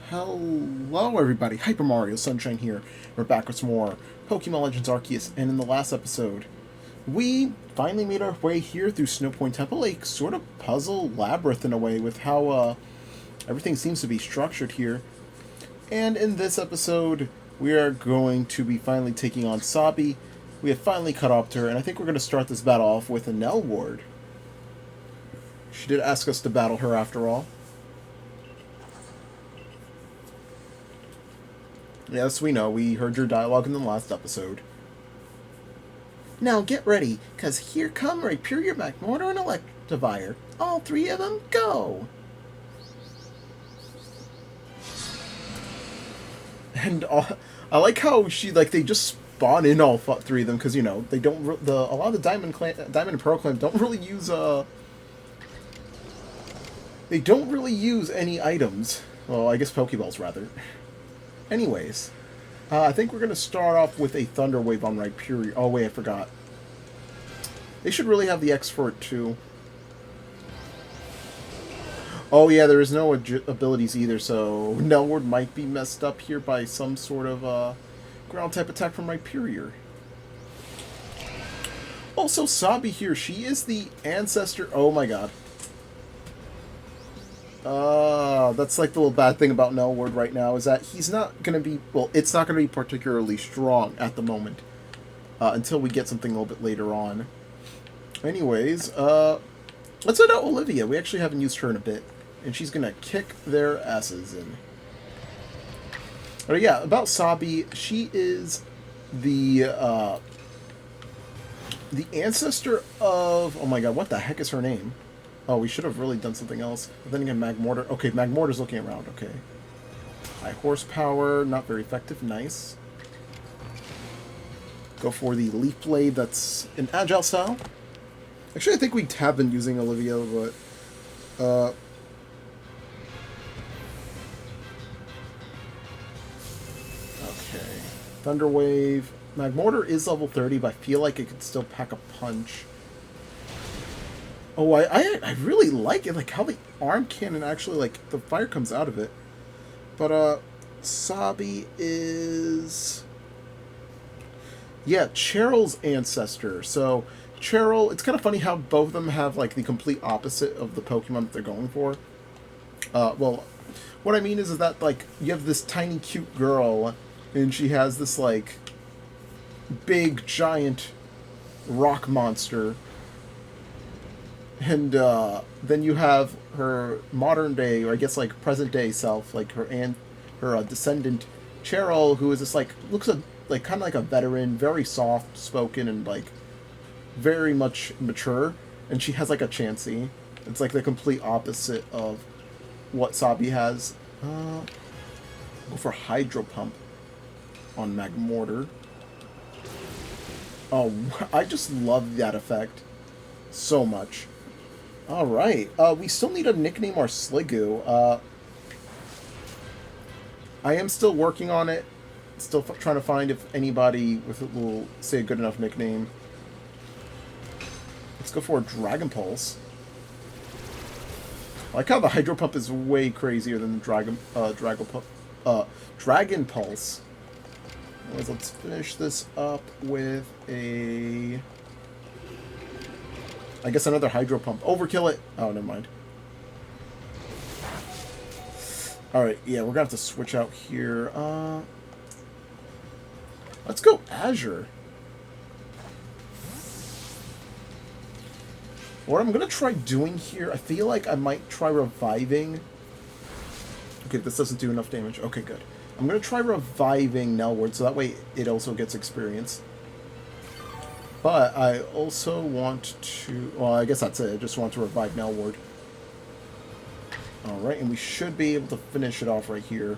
Hello everybody, Hyper Mario Sunshine here. We're back with some more Pokemon Legends Arceus, and in the last episode, we finally made our way here through Snow Point Temple, a sort of puzzle labyrinth in a way, with how everything seems to be structured here. And in this episode, we are going to be finally taking on Sabi. We have finally caught up to her, and I think we're going to start this battle off with a Nell Ward. She did ask us to battle her after all. Yes, we know. We heard your dialogue in the last episode. Now get ready, because here come Rhyperior, Magmortar, and Electivire. All three of them, go! And I like how they just spawn in all three of them, because, you know, they don't, a lot of the Diamond and Pearl Clan don't really use, they don't really use any items. Well, I guess Pokeballs, rather. Anyways, I think we're going to start off with a Thunder Wave on Rhyperior. Oh, wait, I forgot. They should really have the X for it, too. Oh, yeah, there is no abilities either, so Nell Ward might be messed up here by some sort of ground-type attack from Rhyperior. Also, Sabi here, she is the ancestor... Oh, my God. That's like the little bad thing about Nell Ward right now, is that he's not going to be, well, it's not going to be particularly strong at the moment, until we get something a little bit later on. Anyways, let's head out Olivia. We actually haven't used her in a bit, and she's going to kick their asses in. But yeah, about Sabi, she is the ancestor of, oh my god, what the heck is her name? Oh, we should have really done something else. But then again, Magmortar. Okay, Magmortar's looking around. Okay. High horsepower. Not very effective. Nice. Go for the Leaf Blade. That's an agile style. Actually, I think we have been using Olivia, but... okay. Thunder Wave. Magmortar is level 30, but I feel like it could still pack a punch. Oh, I really like it, like how the arm cannon actually, like, the fire comes out of it. But, Sabi is... yeah, Cheryl's ancestor. So, Cheryl, it's kind of funny how both of them have, like, the complete opposite of the Pokemon that they're going for. Well, what I mean is that, like, you have this tiny, cute girl, and she has this, like, big, giant rock monster. And then you have her modern day, or I guess like present day self, like her descendant Cheryl, who is this like like kind of like a veteran, very soft spoken and like very much mature, and she has like a Chansey. It's like the complete opposite of what Sabi has. Go for Hydro Pump on Magmortar. Oh, I just love that effect so much. Alright, we still need to nickname our Sliggoo. I am still working on it. Still trying to find if anybody with it will say a good enough nickname. Let's go for a Dragon Pulse. I like how the Hydro Pump is way crazier than the Dragon Pulse. Anyways, let's finish this up with a... I guess another Hydro Pump. Overkill it. Oh, never mind. Alright, yeah, we're going to have to switch out here. Let's go Azure. What I'm going to try doing here, I feel like I might try reviving. Okay, this doesn't do enough damage. Okay, good. I'm going to try reviving Nell Ward, so that way it also gets experience. But I also want to... well, I guess that's it. I just want to revive Nell Ward. Alright, and we should be able to finish it off right here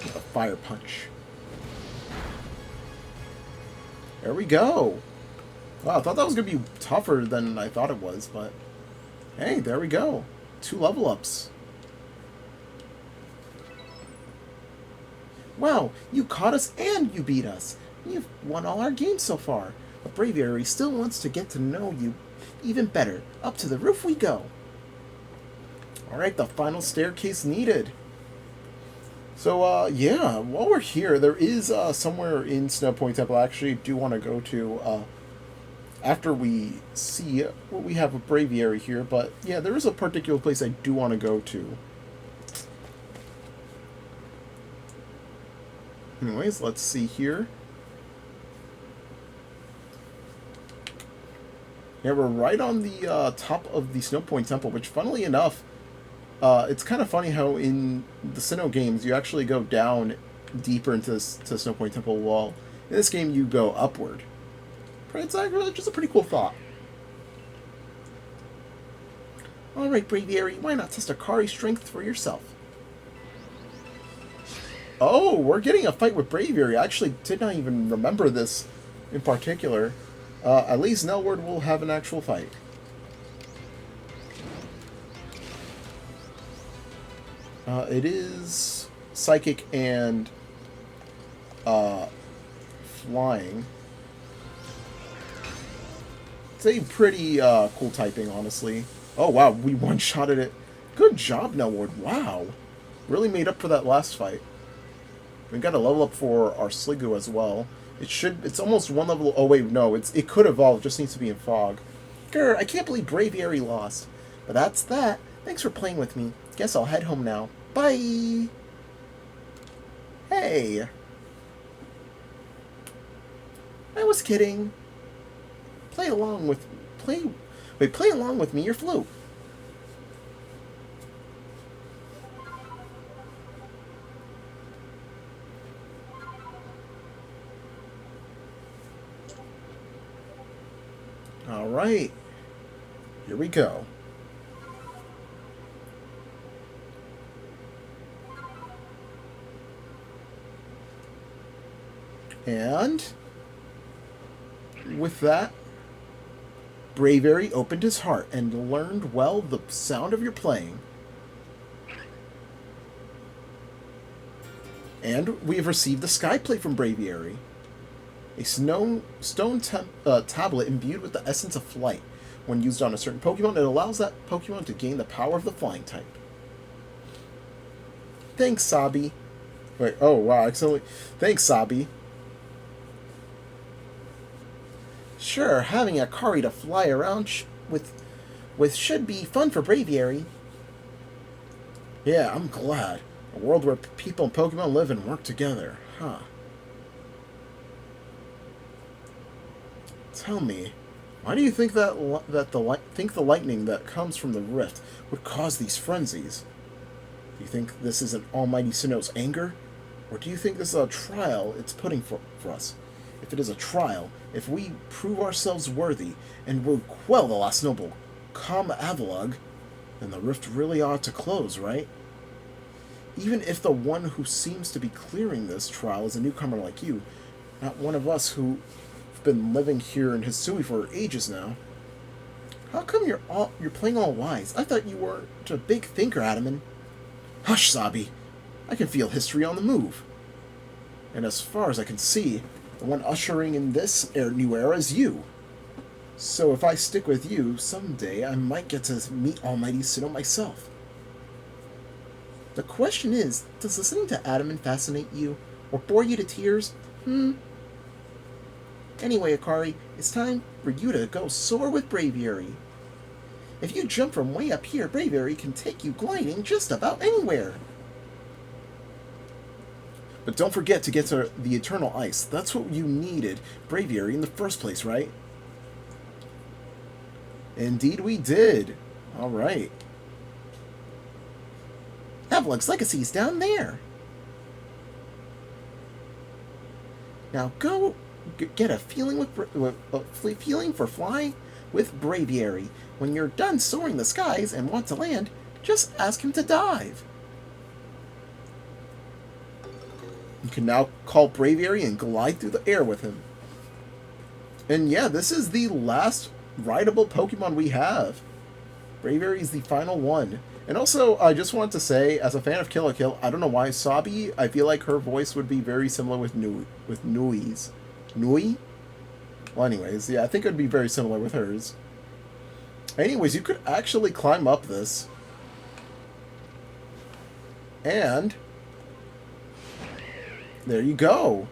with a Fire Punch. There we go! Wow, I thought that was going to be tougher than I thought it was, but... hey, there we go. 2 level ups. Wow, you caught us and you beat us. You've won all our games so far. But Braviary still wants to get to know you even better. Up to the roof we go. Alright, the final staircase needed. So, yeah, while we're here, there is somewhere in Snow Point Temple I actually do want to go to after we see what we have a Braviary here. But, yeah, there is a particular place I do want to go to. Anyways, let's see here. Yeah, we're right on the top of the Snow Point Temple, which, funnily enough, it's kind of funny how in the Sinnoh games you actually go down deeper into this to Snow Point Temple wall. In this game, you go upward. It's actually just a pretty cool thought. Alright, Braviary, why not test Akari's strength for yourself? Oh, we're getting a fight with Braviary. I actually did not even remember this in particular. At least Nelward will have an actual fight. It is psychic and flying. It's a pretty cool typing, honestly. Oh, wow, we one-shotted it. Good job, Nelward. Wow. Really made up for that last fight. We got a level up for our Sliggoo as well. It's almost one level. Oh wait, no, it could evolve. Just needs to be in fog. Grr, I can't believe Braviary lost. But that's that. Thanks for playing with me. Guess I'll head home now. Bye. Hey. I was kidding. Play along with me your flute. All right. Here we go. And with that, Braviary opened his heart and learned well the sound of your playing. And we have received the Sky Plate from Braviary. A stone tablet imbued with the essence of flight. When used on a certain Pokemon, it allows that Pokemon to gain the power of the flying type. Thanks, Sabi. Wait, oh wow, excellent. Thanks, Sabi. Sure, having a Akari to fly around with should be fun for Braviary. Yeah, I'm glad. A world where people and Pokemon live and work together. Huh. Tell me, why do you think the lightning that comes from the rift would cause these frenzies? Do you think this is an almighty Sinnoh's anger? Or do you think this is a trial it's putting for us? If it is a trial, if we prove ourselves worthy and will quell the last noble, Lord Avalugg, then the rift really ought to close, right? Even if the one who seems to be clearing this trial is a newcomer like you, not one of us who've been living here in Hisui for ages now. How come you're playing all wise? I thought you weren't a big thinker, Adaman. Hush, Sabi. I can feel history on the move. And as far as I can see, the one ushering in this new era is you. So if I stick with you, someday I might get to meet Almighty Sinnoh myself. The question is, does listening to Adaman fascinate you, or bore you to tears? Anyway, Akari, it's time for you to go soar with Braviary. If you jump from way up here, Braviary can take you gliding just about anywhere. But don't forget to get to the Eternal Ice. That's what you needed Braviary in the first place, right? Indeed we did. Alright. Avalugg's legacy's down there. Now go get a feeling for flying with Braviary. When you're done soaring the skies and want to land, just ask him to dive. You can now call Braviary and glide through the air with him. And yeah, this is the last rideable Pokemon we have. Braviary is the final one. And also, I just want to say, as a fan of Kill la Kill, I don't know why Sabi, I feel like her voice would be very similar with Nui's. Nui? Well, anyways, yeah, I think it would be very similar with hers. Anyways, you could actually climb up this. And There you go.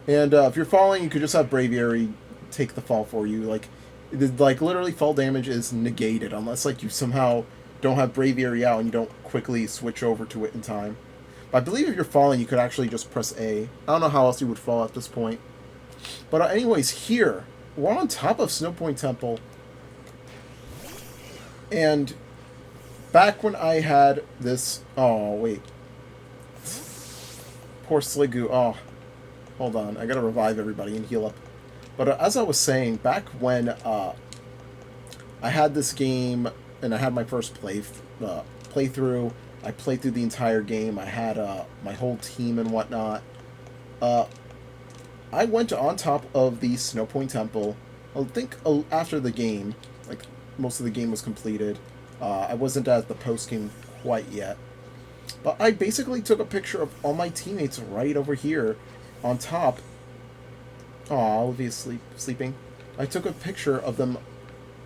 And if you're falling, you could just have Braviary take the fall for you. Like literally fall damage is negated unless like you somehow don't have Braviary out and you don't quickly switch over to it in time. But I believe if you're falling, you could actually just press A. I don't know how else you would fall at this point. But anyways, here we're on top of Snowpoint Temple, and back when I had this, oh wait, poor Sliggoo. Oh, hold on, I gotta revive everybody and heal up. But as I was saying, back when I had this game and I had my first playthrough, I played through the entire game. I had my whole team and whatnot. I went on top of the Snowpoint Temple. I think after the game, like most of the game was completed. I wasn't at the post game quite yet, but I basically took a picture of all my teammates right over here on top. Aw, Olivia's sleeping. I took a picture of them,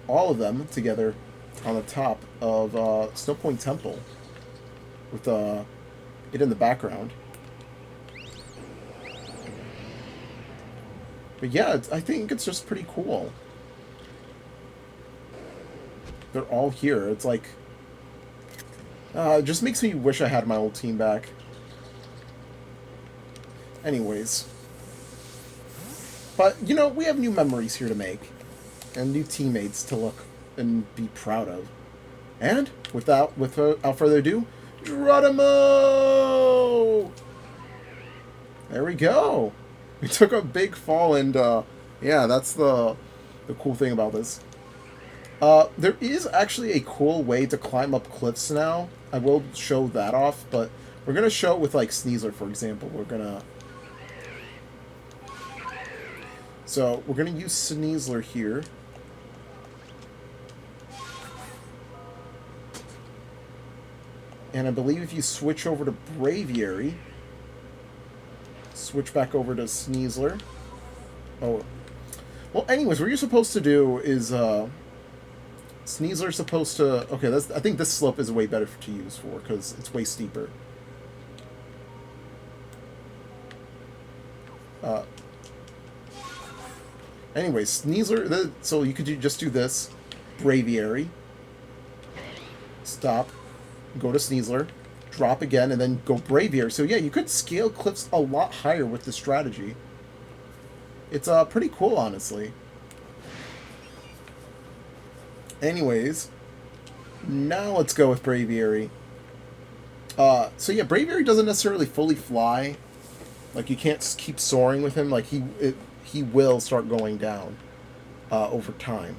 all of them together, on the top of Snowpoint Temple, with it in the background. But yeah, I think it's just pretty cool. They're all here. It's like, it just makes me wish I had my old team back. Anyways. But, you know, we have new memories here to make. And new teammates to look and be proud of. And, without further ado, Geronimo! There we go. We took a big fall, and yeah, that's the cool thing about this. There is actually a cool way to climb up cliffs now. I will show that off, but we're gonna show it with like Sneasler, for example. So we're gonna use Sneasler here. And I believe if you switch over to Braviary, switch back over to Sneasler. Oh, well. Anyways, what you're supposed to do is Sneasler's supposed to. Okay, I think this slope is way better to use for because it's way steeper. Anyways, Sneasler. So you could just do this, Braviary. Stop. Go to Sneasler. Drop again, and then go Braviary. So yeah, you could scale cliffs a lot higher with this strategy. It's pretty cool, honestly. Anyways, now let's go with Braviary. So yeah, Braviary doesn't necessarily fully fly. Like, you can't keep soaring with him. Like, he will start going down over time.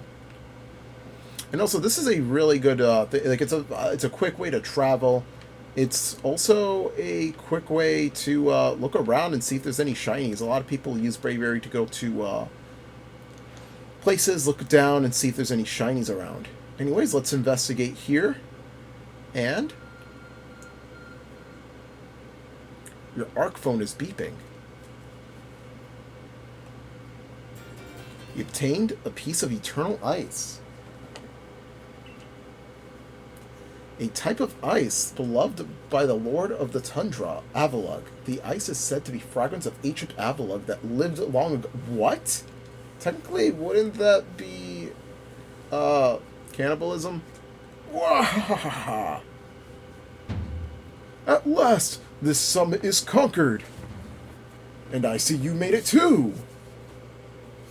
And also, this is a really good like it's a quick way to travel. It's also a quick way to look around and see if there's any shinies. A lot of people use Braviary to go to places, look down, and see if there's any shinies around. Anyways, let's investigate here. And your arc phone is beeping. You obtained a piece of eternal ice. A type of ice beloved by the Lord of the Tundra, Avalugg. The ice is said to be fragments of ancient Avalugg that lived long ago. What? Technically, wouldn't that be cannibalism? Wahahaha! At last, this summit is conquered. And I see you made it too.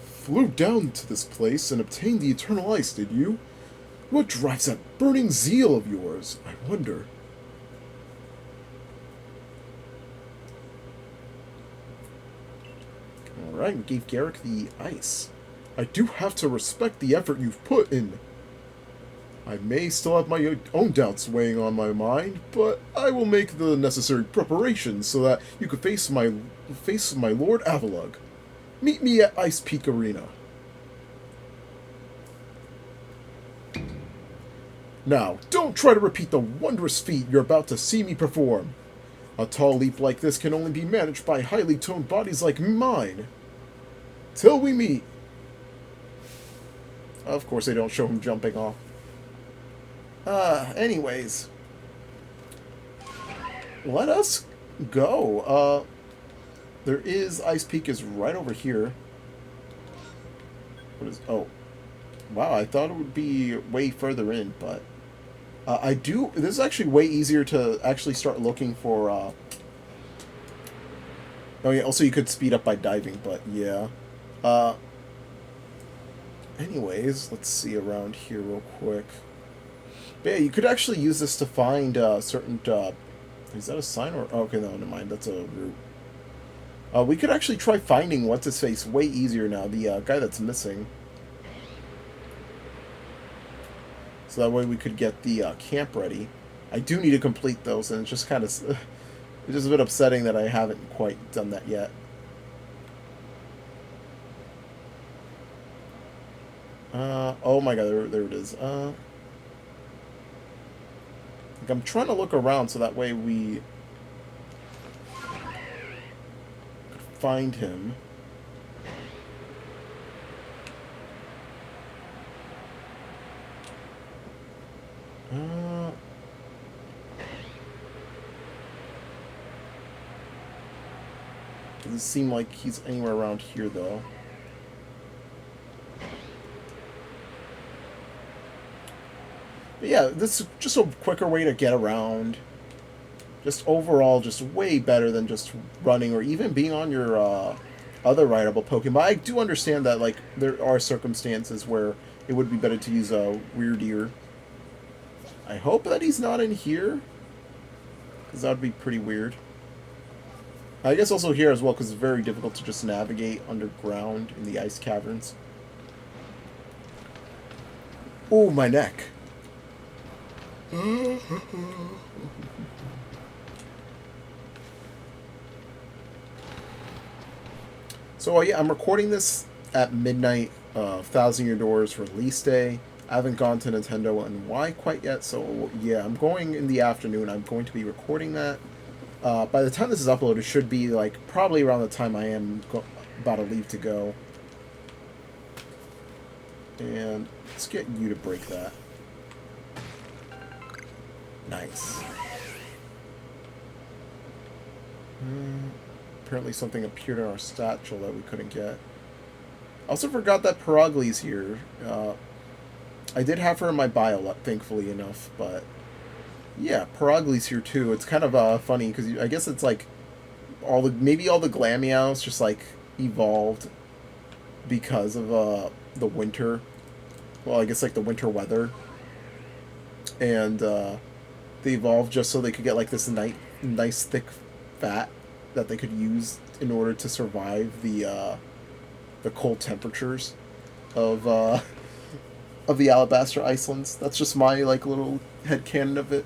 Flew down to this place and obtained the eternal ice, did you? What drives that burning zeal of yours, I wonder? Alright, we gave Garrick the ice. I do have to respect the effort you've put in. I may still have my own doubts weighing on my mind, but I will make the necessary preparations so that you can face my Lord Avalugg. Meet me at Ice Peak Arena. Now, don't try to repeat the wondrous feat you're about to see me perform. A tall leap like this can only be managed by highly toned bodies like mine. Till we meet. Of course they don't show him jumping off. Anyways. Let us go. There is Ice Peak is right over here. What is? Oh, wow! I thought it would be way further in, but I do. This is actually way easier to actually start looking for. Oh yeah. Also, you could speed up by diving, but yeah. Anyways, let's see around here real quick. But yeah, you could actually use this to find certain. Is that a sign or? Oh, okay, no, never mind. That's a route. We could actually try finding what's his face way easier now. The guy that's missing. So that way we could get the camp ready. I do need to complete those, and it's just kind of it's just a bit upsetting that I haven't quite done that yet. Oh my god, there it is. Like I'm trying to look around so that way we find him. Doesn't seem like he's anywhere around here though. But yeah, this is just a quicker way to get around. Just overall, just way better than just running or even being on your other rideable Pokemon. I do understand that like there are circumstances where it would be better to use a Weirdeer. I hope that he's not in here, because that would be pretty weird. I guess also here as well, because it's very difficult to just navigate underground in the ice caverns. Oh, my neck. So yeah, I'm recording this at midnight, Thousand Year Doors release day. I haven't gone to Nintendo and why quite yet, so yeah, I'm going in the afternoon. I'm going to be recording that. By the time this is uploaded, it should be like probably around the time I am about to leave to go. And let's get you to break that. Nice. Apparently something appeared in our statue that we couldn't get. I also forgot that Paragli's here. I did have her in my bio, thankfully enough, but yeah, Paragli's here too. It's kind of funny because I guess it's like maybe all the Glameows just like evolved because of the winter. Well, I guess like the winter weather, and they evolved just so they could get like this nice thick fat that they could use in order to survive the cold temperatures of the Alabaster Icelands. That's just my like little headcanon of it.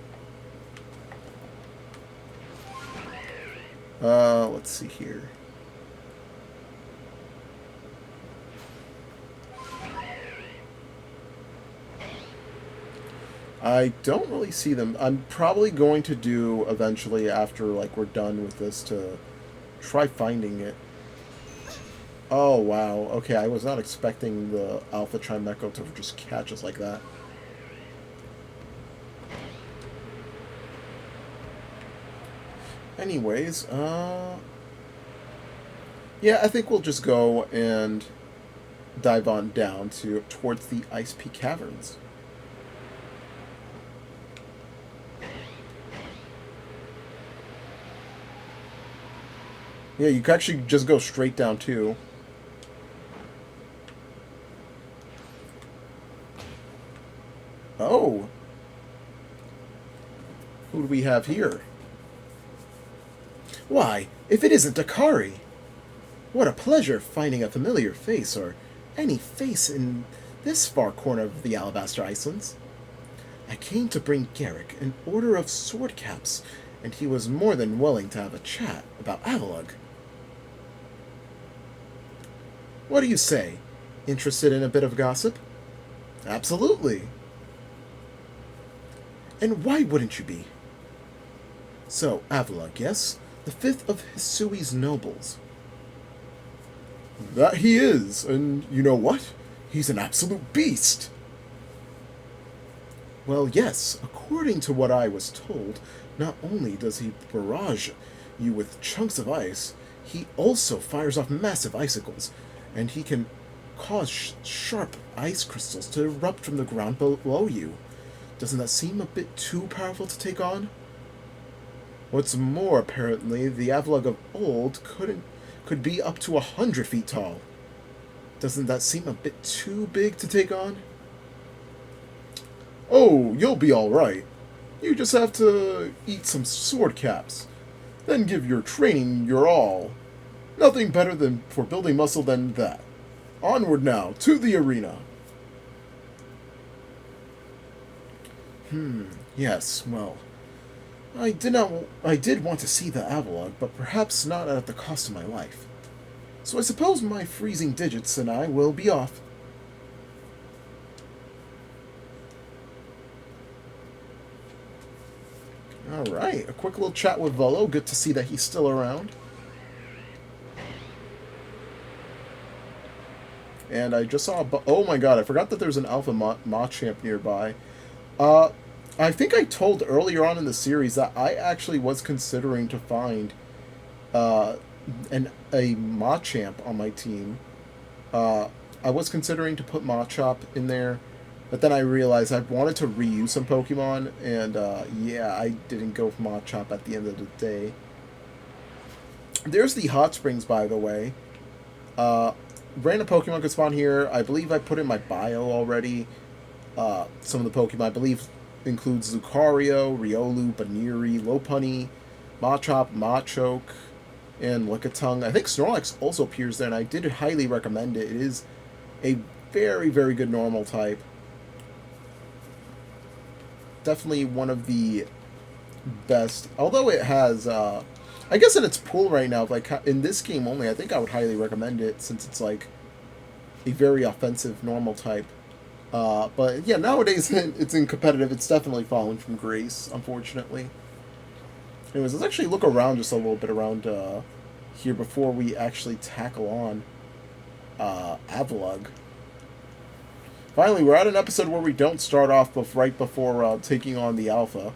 Let's see here. I don't really see them. I'm probably going to do eventually after like we're done with this to try finding it. Oh wow, okay, I was not expecting the Alpha Trimecho to just catch us like that. Anyways, yeah, I think we'll just go and dive on down towards the Ice Peak Caverns. Yeah, you can actually just go straight down too. Oh. Who do we have here? Why, if it isn't Akari! What a pleasure finding a familiar face, or any face in this far corner of the Alabaster Icelands. I came to bring Garrick an order of sword caps, and he was more than willing to have a chat about Avalugg. What do you say? Interested in a bit of gossip? Absolutely. And why wouldn't you be? So, Avalugg, yes? The fifth of Hisui's nobles. That he is, and you know what? He's an absolute beast! Well, yes, according to what I was told, not only does he barrage you with chunks of ice, he also fires off massive icicles, and he can cause sharp ice crystals to erupt from the ground below you. Doesn't that seem a bit too powerful to take on? What's more, apparently, the Avalugg of old could be up to 100 feet tall. Doesn't that seem a bit too big to take on? Oh, you'll be alright. You just have to eat some sword caps. Then give your training your all. Nothing better than for building muscle than that. Onward now, to the arena. Yes, well, I did want to see the Avalugg, but perhaps not at the cost of my life. So I suppose my freezing digits and I will be off. Alright, a quick little chat with Volo. Good to see that he's still around. And I just saw oh my god, I forgot that there's an Alpha Machamp nearby. I think I told earlier on in the series that I actually was considering to find a Machamp on my team. I was considering to put Machop in there, but then I realized I wanted to reuse some Pokemon, and yeah, I didn't go for Machop at the end of the day. There's the hot springs, by the way. Random Pokemon could spawn here. I believe I put in my bio already. Some of the Pokemon, I believe, includes Lucario, Riolu, Baniri, Lopunny, Machop, Machoke, and Lickitung. I think Snorlax also appears there, and I did highly recommend it. It is a very, very good normal type. Definitely one of the best. Although it has, I guess in its pool right now, like in this game only, I think I would highly recommend it since it's like a very offensive normal type. But yeah, nowadays it's in competitive. It's definitely fallen from grace, unfortunately. Anyways, let's actually look around just a little bit around here before we actually tackle on Avalugg. Finally, we're at an episode where we don't start off right before taking on the Alpha.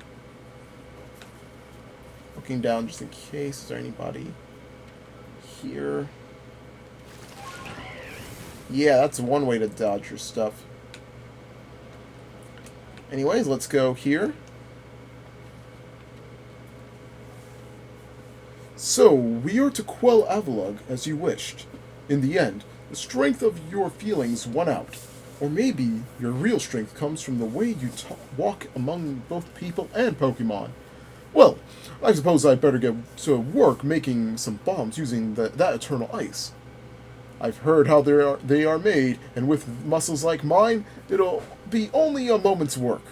Looking down just in case. Is there anybody here? Yeah, that's one way to dodge your stuff. Anyways, let's go here. So, we are to quell Avalugg as you wished. In the end, the strength of your feelings won out. Or maybe your real strength comes from the way you walk among both people and Pokemon. Well, I suppose I'd better get to work making some bombs using that eternal ice. I've heard how they are made, and with muscles like mine, it'll be only a moment's work.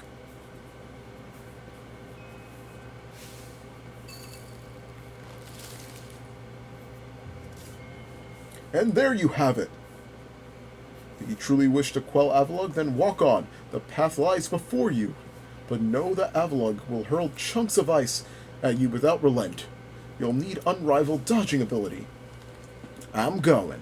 And there you have it. If you truly wish to quell Avalugg, then walk on. The path lies before you. But know that Avalugg will hurl chunks of ice at you without relent. You'll need unrivaled dodging ability. I'm going.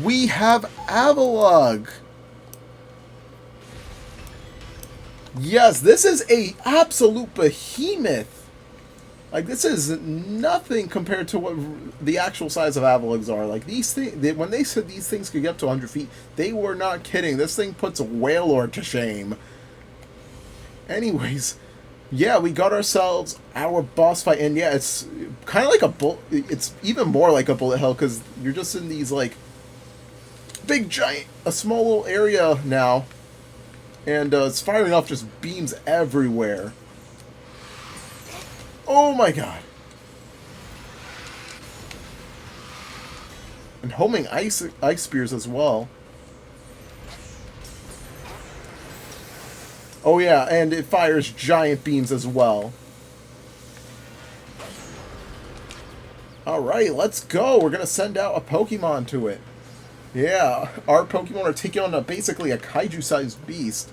We have Avalugg. Yes, this is a absolute behemoth. Like, this is nothing compared to what the actual size of Avaluggs are. Like, these things, when they said these things could get up to 100 feet, they were not kidding. This thing puts a Wailord to shame. Anyways, yeah, we got ourselves our boss fight, and yeah, it's kind of like it's even more like a bullet hell, because you're just in these, like, a small little area now, and it's firing off just beams everywhere. Oh my god. And homing ice spears as well. Oh yeah, and it fires giant beams as well. Alright, let's go. We're going to send out a Pokemon to it. Yeah, our Pokemon are taking on basically a Kaiju-Sized beast.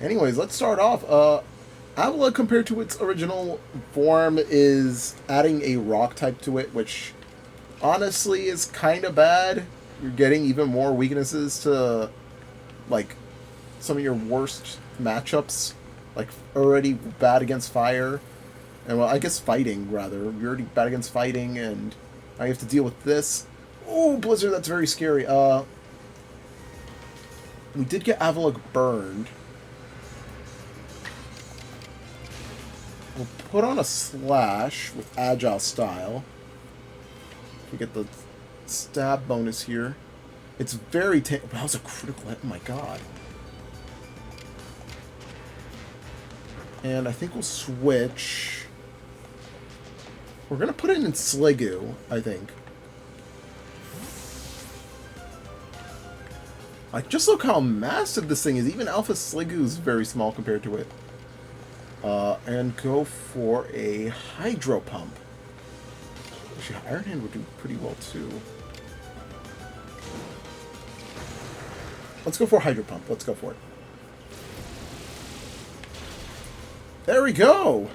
Anyways, let's start off. Avalugg, compared to its original form, is adding a rock type to it, which honestly is kind of bad. You're getting even more weaknesses to, like, some of your worst matchups. Like, already bad against fire. And, well, I guess fighting, rather. You're already bad against fighting, and I have to deal with this. Oh, Blizzard, that's very scary. We did get Avalugg burned. We'll put on a Slash with Agile Style. We get the stab bonus here. It's very... That was a critical hit. Oh my god. And I think we'll switch. We're going to put it in Sliggoo, I think. Like, just look how massive this thing is. Even Alpha Sliggoo is very small compared to it. And go for a Hydro Pump. Actually, Iron Hand would do pretty well, too. Let's go for a Hydro Pump. Let's go for it. There we go!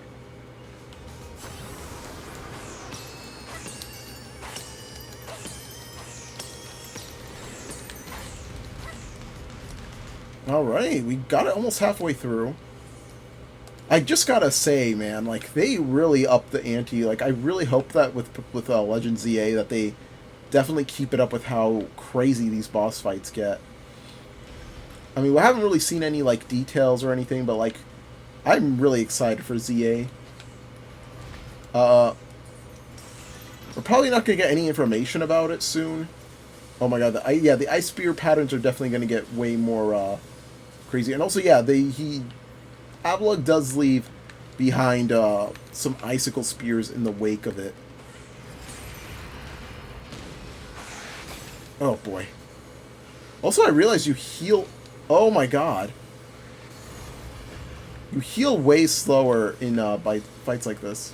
Alright, we got it almost halfway through. I just gotta say, man, like, they really upped the ante. Like, I really hope that with Legend ZA that they definitely keep it up with how crazy these boss fights get. I mean, we haven't really seen any, like, details or anything, but, like, I'm really excited for ZA. We're probably not gonna get any information about it soon. Oh my god, the Ice Spear patterns are definitely gonna get way more, crazy. And also, yeah, Avalugg does leave behind some icicle spears in the wake of it. Oh boy. Also, I realized you heal... Oh my god. You heal way slower in by fights like this.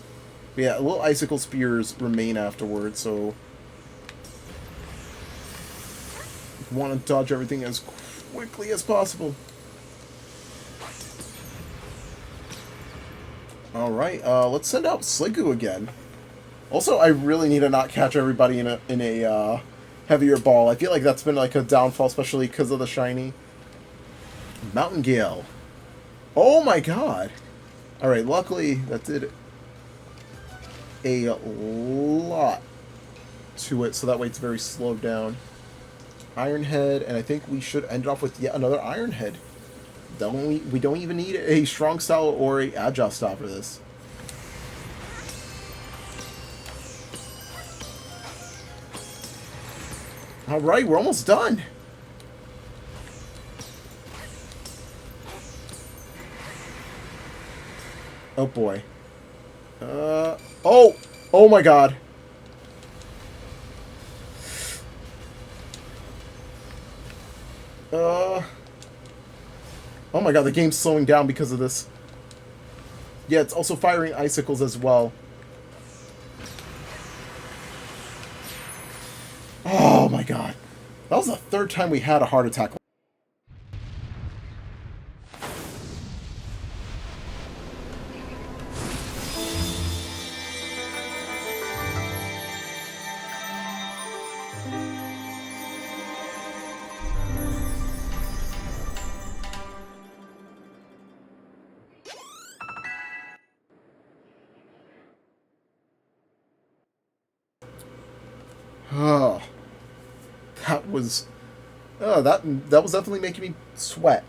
But yeah, little icicle spears remain afterwards, so... You want to dodge everything as quickly as possible. Alright, let's send out Sliggoo again. Also, I really need to not catch everybody in a heavier ball. I feel like that's been like a downfall, especially because of the shiny. Mountain Gale. Oh my god! Alright, luckily that did a lot to it, so that way it's very slowed down. Iron Head, and I think we should end off with yet another Iron Head. We don't even need a strong style or a agile style for this. Alright, we're almost done. Oh boy. Oh my god. Oh my god, the game's slowing down because of this. Yeah, it's also firing icicles as well. Oh my god. That was the third time we had a heart attack. Oh, that was definitely making me sweat.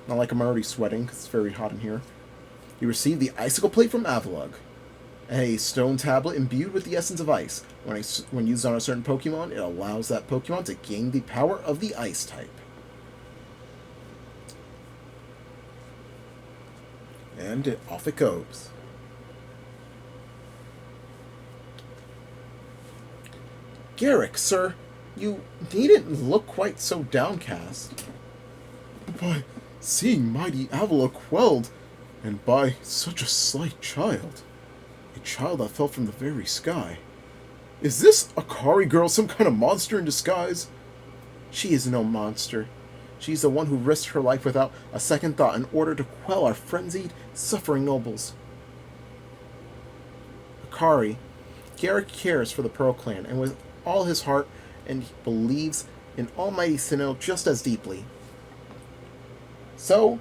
Not like I'm already sweating because it's very hot in here. You received the Icicle Plate from Avalugg, a stone tablet imbued with the essence of ice. When used on a certain Pokemon, it allows that Pokemon to gain the power of the Ice type. And off it goes. Garrick, sir, you needn't look quite so downcast. Seeing mighty Avalugg quelled, and by such a slight child. A child that fell from the very sky. Is this Akari girl some kind of monster in disguise? She is no monster. She's the one who risked her life without a second thought in order to quell our frenzied, suffering nobles. Akari, Garrick cares for the Pearl Clan, and with all his heart, and he believes in Almighty Sinnoh just as deeply. So,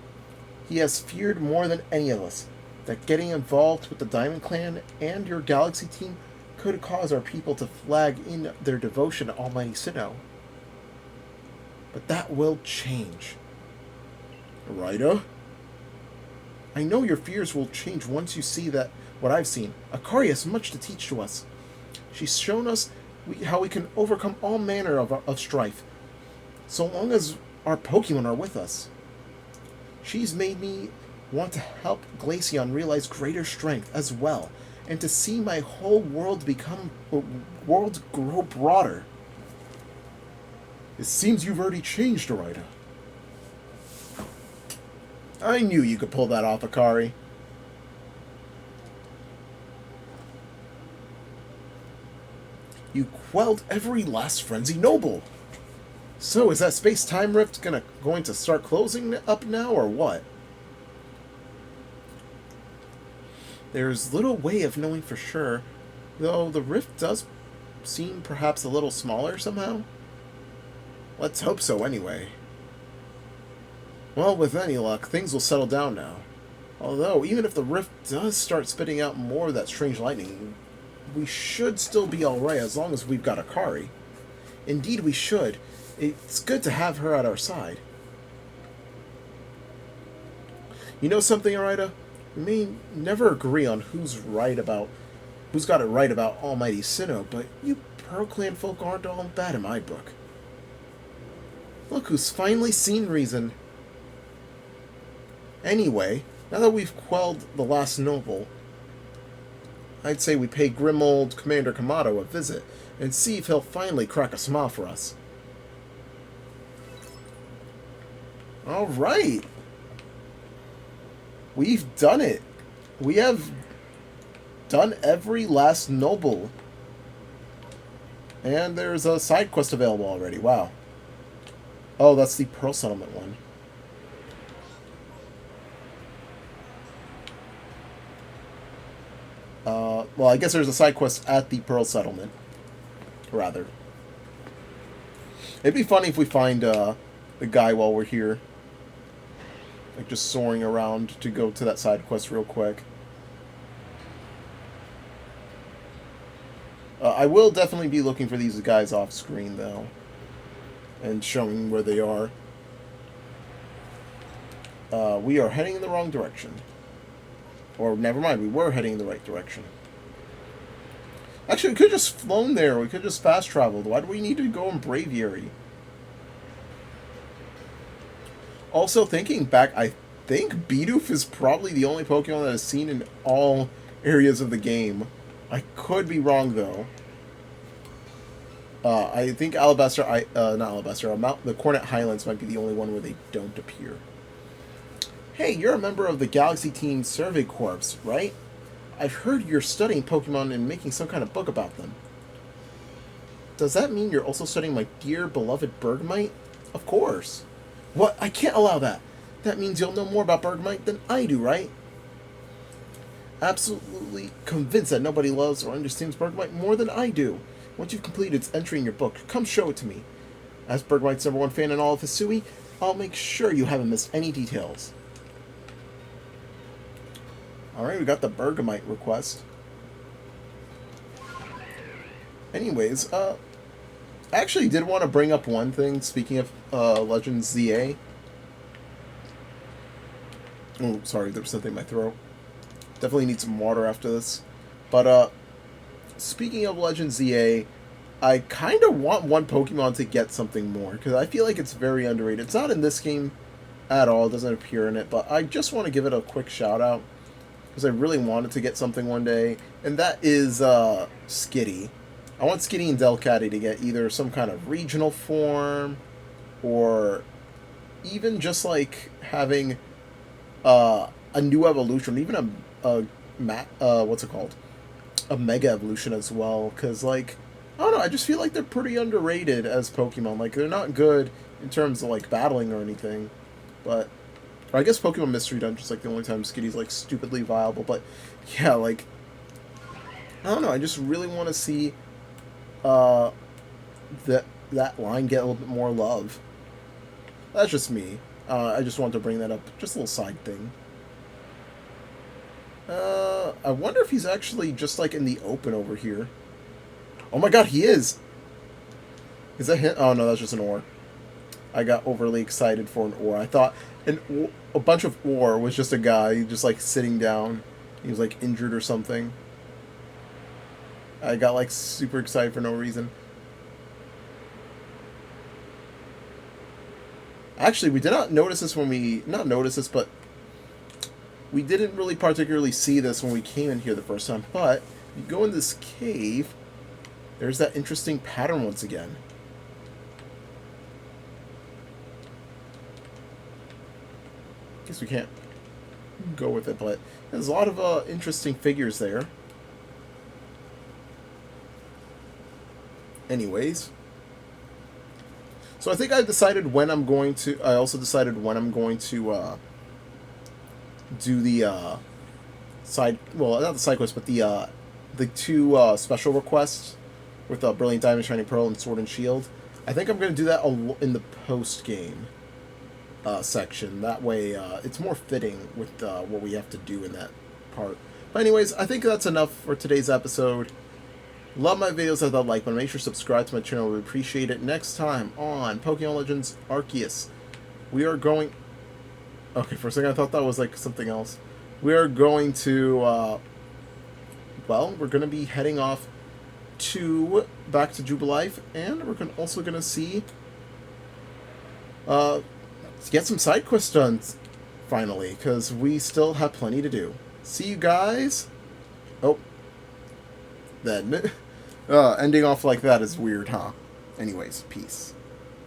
he has feared more than any of us that getting involved with the Diamond Clan and your Galaxy team could cause our people to flag in their devotion to Almighty Sinnoh. But that will change. Rita? I know your fears will change once you see that what I've seen. Akari has much to teach to us. She's shown us how we can overcome all manner of strife, so long as our Pokemon are with us. She's made me want to help Glaceon realize greater strength as well, and to see my whole world grow broader. It seems you've already changed, Arita. I knew you could pull that off, Akari. You quelled every last frenzy noble. So, is that space-time rift going to start closing up now, or what? There's little way of knowing for sure, though the rift does seem perhaps a little smaller somehow. Let's hope so, anyway. Well, with any luck, things will settle down now. Although, even if the rift does start spitting out more of that strange lightning, we should still be alright as long as we've got Akari. Indeed, we should. It's good to have her at our side. You know something, Arita? We may never agree on who's got it right about Almighty Sinnoh, but you Pearl Clan folk aren't all bad in my book. Look who's finally seen reason. Anyway, now that we've quelled the last noble, I'd say we pay grim old Commander Kamado a visit and see if he'll finally crack a smile for us. Alright! We've done it! We have done every last noble. And there's a side quest available already. Wow. Oh, that's the Pearl Settlement one. Well, I guess there's a side quest at the Pearl Settlement. Rather. It'd be funny if we find the guy while we're here. Like, just soaring around to go to that side quest real quick. I will definitely be looking for these guys off screen, though. And showing where they are. We are heading in the wrong direction. Or, never mind, we were heading in the right direction. Actually, we could have just flown there. We could have just fast traveled. Why do we need to go in Braviary? Also, thinking back, I think Bidoof is probably the only Pokemon that is seen in all areas of the game. I could be wrong, though. I think Alabaster, not Alabaster, the Cornet Highlands might be the only one where they don't appear. Hey, you're a member of the Galaxy Team Survey Corps, right? I've heard you're studying Pokemon and making some kind of book about them. Does that mean you're also studying my dear beloved Bergmite? Of course. What? I can't allow that. That means you'll know more about Bergmite than I do, right? Absolutely convinced that nobody loves or understands Bergmite more than I do. Once you've completed its entry in your book, come show it to me. As Bergmite's #1 fan in all of Hisui, I'll make sure you haven't missed any details. Alright, we got the Bergmite request. Anyways, I actually did want to bring up one thing, speaking of Legends ZA. Oh, sorry, there was something in my throat. Definitely need some water after this. But, speaking of Legends ZA, I kind of want one Pokemon to get something more, because I feel like it's very underrated. It's not in this game at all, it doesn't appear in it, but I just want to give it a quick shout out, because I really wanted to get something one day, and that is Skitty. I want Skitty and Delcatty to get either some kind of regional form, or even just like having a new evolution, even what's it called? A mega evolution as well, because like I don't know, I just feel like they're pretty underrated as Pokemon. Like they're not good in terms of like battling or anything, but or I guess Pokemon Mystery Dungeon's like the only time Skitty's like stupidly viable. But yeah, like I don't know, I just really want to see uh that line get a little bit more love. That's just me. I just wanted to bring that up, just a little side thing. I wonder if he's actually just like in the open over here. Oh my god, he is! Is that him? Oh no, that's just an ore. I got overly excited for an ore. I thought a bunch of ore was just a guy just like sitting down. He was like injured or something. I got like super excited for no reason. Actually, we did not notice this when we... Not notice this, but... We didn't really particularly see this when we came in here the first time, but... You go in this cave... There's that interesting pattern once again. Guess we can't go with it, but... There's a lot of interesting figures there. Anyways... So I think I decided when I'm going to... I also decided when I'm going to do the side... Well, not the side quest, but the two special requests with Brilliant Diamond, Shining Pearl, and Sword and Shield. I think I'm going to do that in the post-game section. That way it's more fitting with what we have to do in that part. But anyways, I think that's enough for today's episode. Love my videos, hit that like button, make sure to subscribe to my channel, we appreciate it. Next time on Pokemon Legends Arceus, we are going... Okay, for a second I thought that was like something else. We are going to, well, we're going to be heading off back to Jubilife, and we're also going to see, get some side quests done, finally, because we still have plenty to do. See you guys! Oh. Then... ending off like that is weird, huh? Anyways, peace.